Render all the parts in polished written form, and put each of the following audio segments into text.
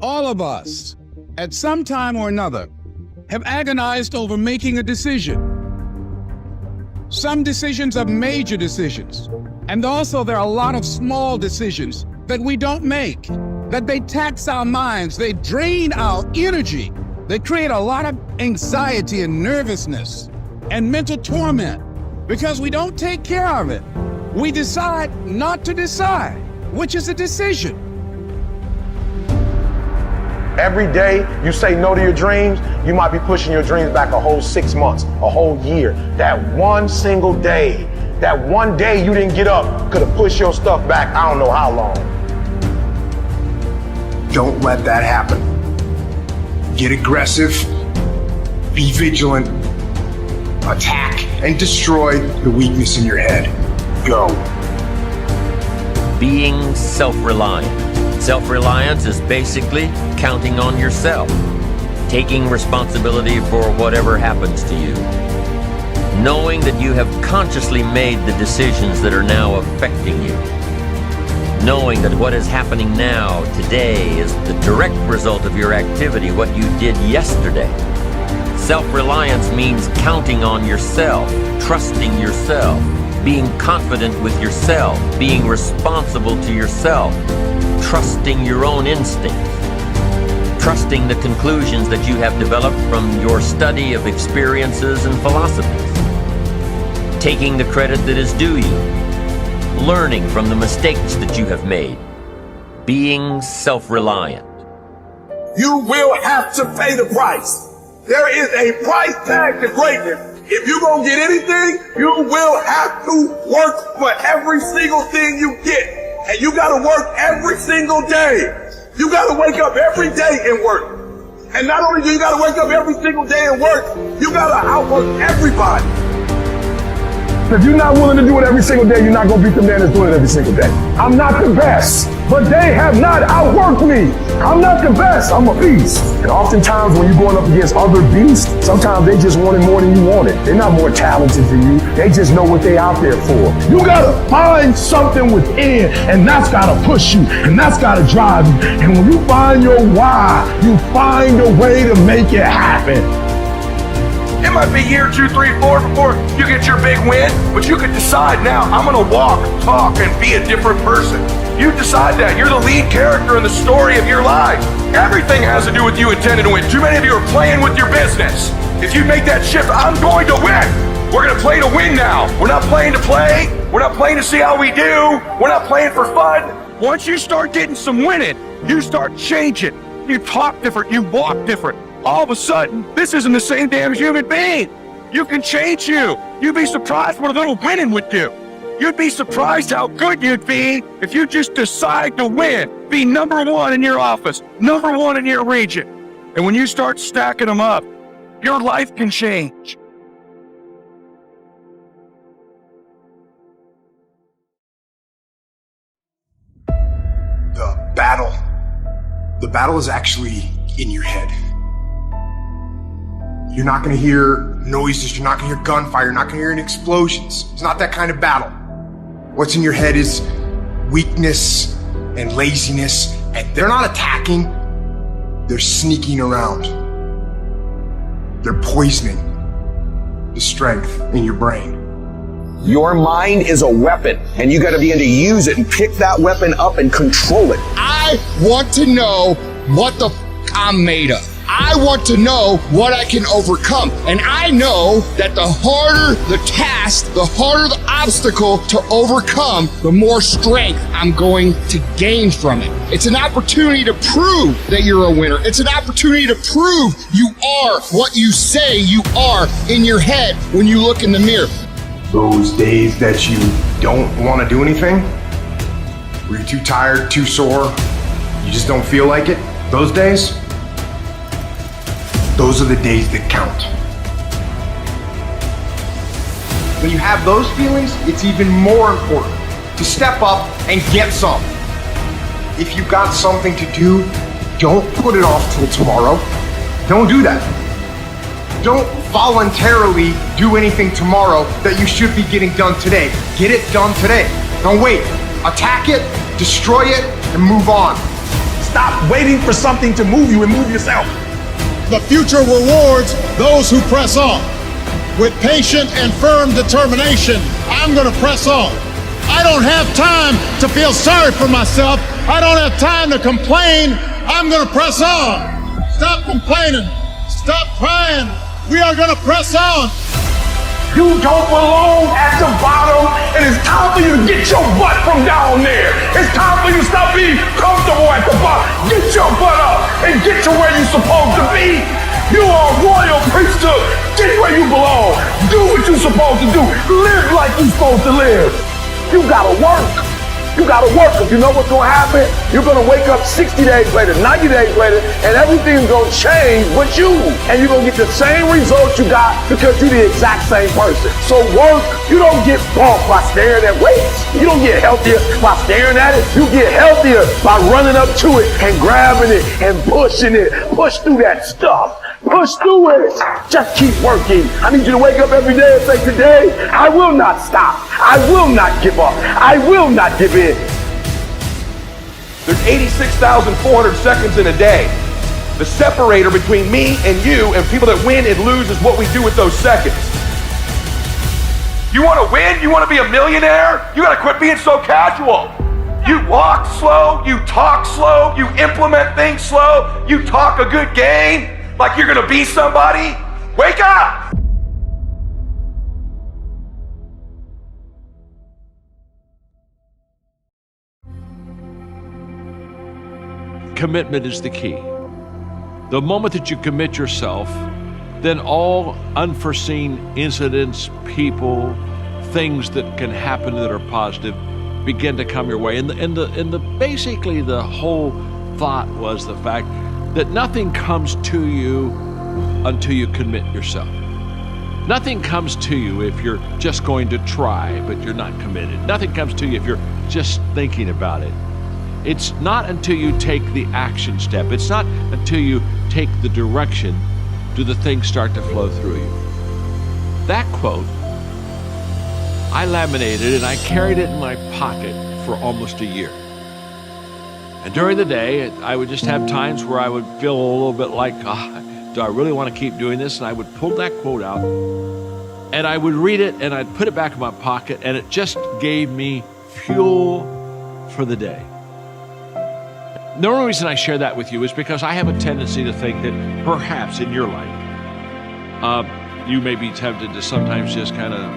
All of us, at some time or another, have agonized over making a decision. Some decisions are major decisions, and also there are a lot of small decisions that we don't make, that they tax our minds, they drain our energy, they create a lot of anxiety and nervousness and mental torment because we don't take care of it. We decide not to decide, which is a decision. Every day you say no to your dreams, you might be pushing your dreams back a whole 6 months, a whole year. That one single day, that one day you didn't get up could have pushed your stuff back I don't know how long. Don't let that happen. Get aggressive, be vigilant, attack and destroy the weakness in your head. Go. Being self-reliant. Self-reliance is basically counting on yourself, taking responsibility for whatever happens to you, knowing that you have consciously made the decisions that are now affecting you, knowing that what is happening now, today, is the direct result of your activity, what you did yesterday. Self-reliance means counting on yourself, trusting yourself, being confident with yourself, being responsible to yourself, trusting your own instincts, trusting the conclusions that you have developed from your study of experiences and philosophies, taking the credit that is due you, learning from the mistakes that you have made, being self-reliant. You will have to pay the price. There is a price tag to greatness. If you're going to get anything, you will have to work for every single thing you get. And you got to work every single day. You got to wake up every day and work. And not only do you got to wake up every single day and work, you got to outwork everybody. If you're not willing to do it every single day, you're not going to beat the man that's doing it every single day. I'm not the best, but they have not outworked me. I'm not the best, I'm a beast. And oftentimes when you're going up against other beasts, sometimes they just want it more than you want it. They're not more talented than you. They just know what they're out there for. You got to find something within, and that's got to push you, and that's got to drive you. And when you find your why, you find a way to make it happen. It might be year 2, 3, 4 before you get your big win, but you could decide now, I'm going to walk, talk, and be a different person. You decide that. You're the lead character in the story of your life. Everything has to do with you intending to win. Too many of you are playing with your business. If you make that shift, I'm going to win. We're going to play to win now. We're not playing to play. We're not playing to see how we do. We're not playing for fun. Once you start getting some winning, you start changing. You talk different. You walk different. All of a sudden, this isn't the same damn human being. You can change you. You'd be surprised what a little winning would do. You'd be surprised how good you'd be if you just decide to win. Be number one in your office, number one in your region. And when you start stacking them up, your life can change. The battle is actually in your head. You're not going to hear noises, you're not going to hear gunfire, you're not going to hear any explosions. It's not that kind of battle. What's in your head is weakness and laziness, and they're not attacking, they're sneaking around. They're poisoning the strength in your brain. Your mind is a weapon, and you got to be able to use it and pick that weapon up and control it. I want to know what the I'm made of. I want to know what I can overcome. And I know that the harder the task, the harder the obstacle to overcome, the more strength I'm going to gain from it. It's an opportunity to prove that you're a winner. It's an opportunity to prove you are what you say you are in your head when you look in the mirror. Those days that you don't want to do anything, where you're too tired, too sore, you just don't feel like it, those days, those are the days that count. When you have those feelings, it's even more important to step up and get some. If you got something to do, don't put it off till tomorrow. Don't do that. Don't voluntarily do anything tomorrow that you should be getting done today. Get it done today. Don't wait. Attack it, destroy it, and move on. Stop waiting for something to move you and move yourself. The future rewards those who press on. With patient and firm determination, I'm going to press on. I don't have time to feel sorry for myself. I don't have time to complain. I'm going to press on. Stop complaining. Stop crying. We are going to press on. You don't belong at the bottom, and it's time for you to get your butt from down there. It's time for you to stop being comfortable at the bottom. Get your butt up and get to where you're supposed to be. You are a royal priesthood. Get where you belong. Do what you're supposed to do. Live like you're supposed to live. You gotta work. You gotta work, because you know what's gonna happen? You're gonna wake up 60 days later, 90 days later, and everything's gonna change but you. And you're gonna get the same results you got because you're the exact same person. So work. You don't get bulk by staring at weights. You don't get healthier by staring at it. You get healthier by running up to it and grabbing it and pushing it. Push through that stuff. Push through it. Just keep working. I need you to wake up every day and say, today, I will not stop. I will not give up. I will not give in. There's 86,400 seconds in a day. The separator between me and you and people that win and lose is what we do with those seconds. You want to win? You want to be a millionaire? You got to quit being so casual. You walk slow, you talk slow, you implement things slow, you talk a good game like you're going to be somebody. Wake up! Commitment is the key. The moment that you commit yourself, then all unforeseen incidents, people, things that can happen that are positive begin to come your way. And basically the whole thought was the fact that nothing comes to you until you commit yourself. Nothing comes to you if you're just going to try, but you're not committed. Nothing comes to you if you're just thinking about it. It's not until you take the action step, it's not until you take the direction do the things start to flow through you. That quote, I laminated and I carried it in my pocket for almost a year. And during the day, I would just have times where I would feel a little bit like, do I really want to keep doing this? And I would pull that quote out and I would read it and I'd put it back in my pocket, and it just gave me fuel for the day. The only reason I share that with you is because I have a tendency to think that perhaps in your life, you may be tempted to sometimes just kind of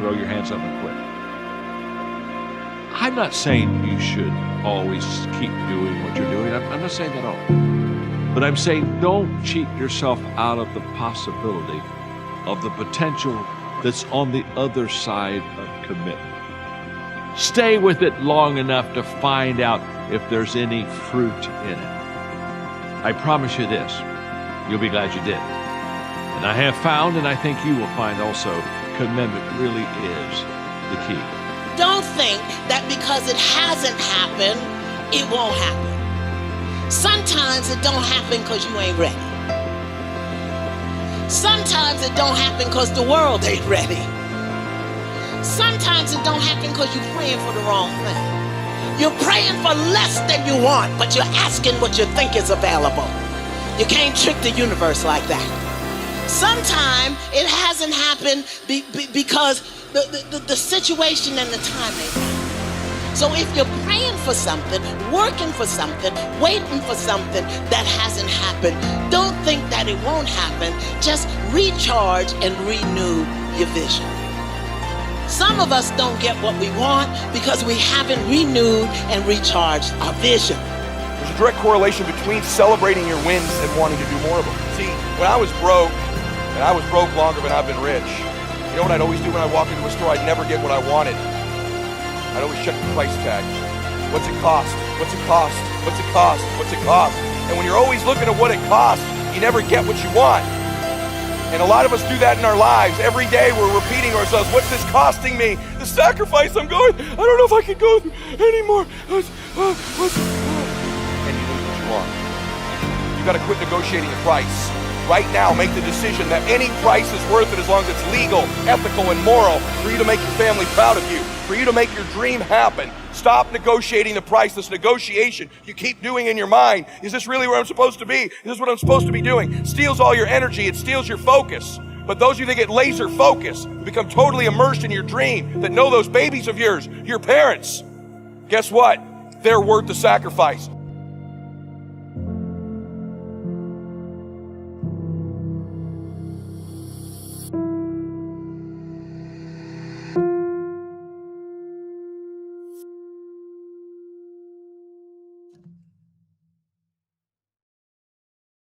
throw your hands up and quit. I'm not saying you should always keep doing what you're doing. I'm not saying that at all. But I'm saying don't cheat yourself out of the possibility of the potential that's on the other side of commitment. Stay with it long enough to find out if there's any fruit in it. I promise you this, you'll be glad you did. And I have found, and I think you will find also, commitment really is the key. Don't think that because it hasn't happened, it won't happen. Sometimes it don't happen because you ain't ready. Sometimes it don't happen because the world ain't ready. Sometimes it don't happen because you're praying for the wrong thing. You're praying for less than you want, but you're asking what you think is available. You can't trick the universe like that. Sometimes it hasn't happened because the situation and the time ain't right. So if you're praying for something, working for something, waiting for something that hasn't happened, don't think that it won't happen. Just recharge and renew your vision. Some of us don't get what we want because we haven't renewed and recharged our vision. There's a direct correlation between celebrating your wins and wanting to do more of them. See, when I was broke, and I was broke longer than I've been rich, you know what I'd always do when I walk into a store? I'd never get what I wanted. I'd always check the price tag. What's it cost? What's it cost? What's it cost? What's it cost? And when you're always looking at what it costs, you never get what you want. And a lot of us do that in our lives. Every day we're repeating ourselves, what's this costing me? The sacrifice I'm going, I don't know if I can go anymore. And you lose what you want. You gotta quit negotiating the price. Right now, make the decision that any price is worth it as long as it's legal, ethical, and moral for you to make your family proud of you, for you to make your dream happen. Stop negotiating the price. This negotiation you keep doing in your mind. Is this really where I'm supposed to be? Is this what I'm supposed to be doing? It steals all your energy. It steals your focus. But those of you that get laser focused, who become totally immersed in your dream, that know those babies of yours, your parents, guess what? They're worth the sacrifice.